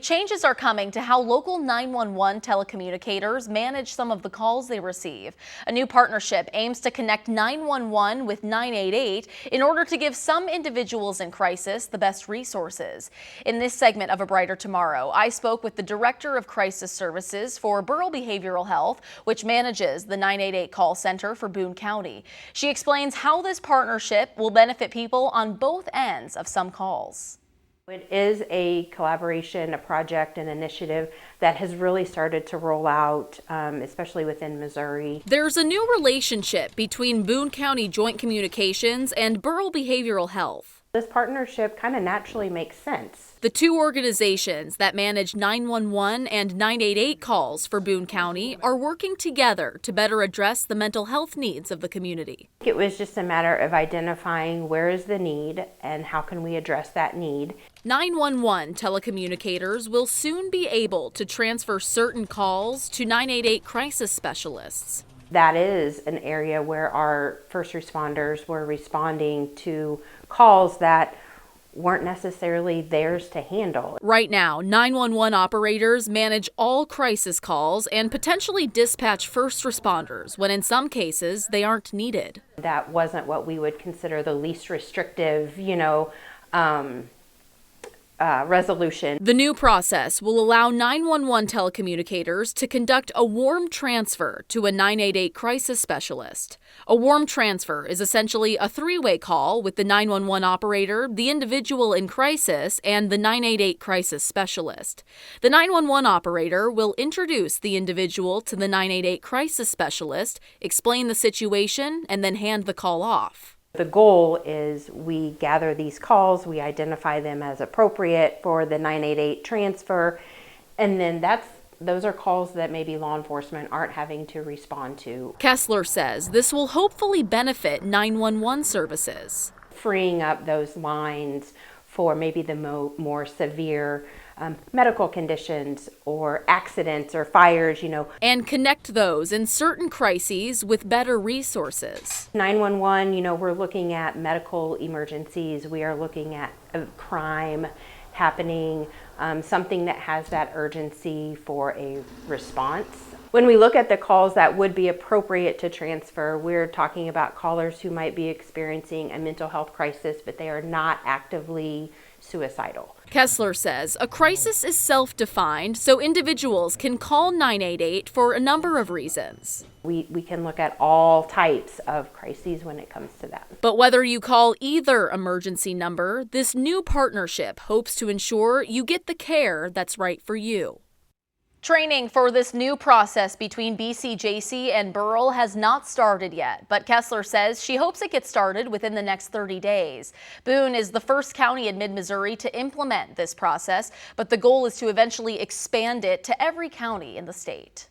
Changes are coming to how local 911 telecommunicators manage some of the calls they receive. A new partnership aims to connect 911 with 988 in order to give some individuals in crisis the best resources. In this segment of A Brighter Tomorrow, I spoke with the Director of Crisis Services for Burrell Behavioral Health, which manages the 988 call center for Boone County. She explains how this partnership will benefit people on both ends of some calls. It is a collaboration, a project, an initiative that has really started to roll out, especially within Missouri. There's a new relationship between Boone County Joint Communications and Burrell Behavioral Health. This partnership kind of naturally makes sense. The two organizations that manage 911 and 988 calls for Boone County are working together to better address the mental health needs of the community. It was just a matter of identifying where is the need and how can we address that need. 911 telecommunicators will soon be able to transfer certain calls to 988 crisis specialists. That is an area where our first responders were responding to calls that weren't necessarily theirs to handle. Right now, 911 operators manage all crisis calls and potentially dispatch first responders when in some cases they aren't needed. That wasn't what we would consider the least restrictive, resolution. The new process will allow 911 telecommunicators to conduct a warm transfer to a 988 crisis specialist. A warm transfer is essentially a three-way call with the 911 operator, the individual in crisis, and the 988 crisis specialist. The 911 operator will introduce the individual to the 988 crisis specialist, explain the situation, and then hand the call off. The goal is we gather these calls, we identify them as appropriate for the 988 transfer, and then those are calls that maybe law enforcement aren't having to respond to. Kessler says this will hopefully benefit 911 services. Freeing up those lines for maybe the more severe medical conditions or accidents or fires, And connect those in certain crises with better resources. 911, we're looking at medical emergencies. We are looking at a crime happening, something that has that urgency for a response. When we look at the calls that would be appropriate to transfer, we're talking about callers who might be experiencing a mental health crisis, but they are not actively suicidal. Kessler says a crisis is self-defined, so individuals can call 988 for a number of reasons. We can look at all types of crises when it comes to that. But whether you call either emergency number, this new partnership hopes to ensure you get the care that's right for you. Training for this new process between BCJC and Burrell has not started yet, but Kessler says she hopes it gets started within the next 30 days. Boone is the first county in mid-Missouri to implement this process, but the goal is to eventually expand it to every county in the state.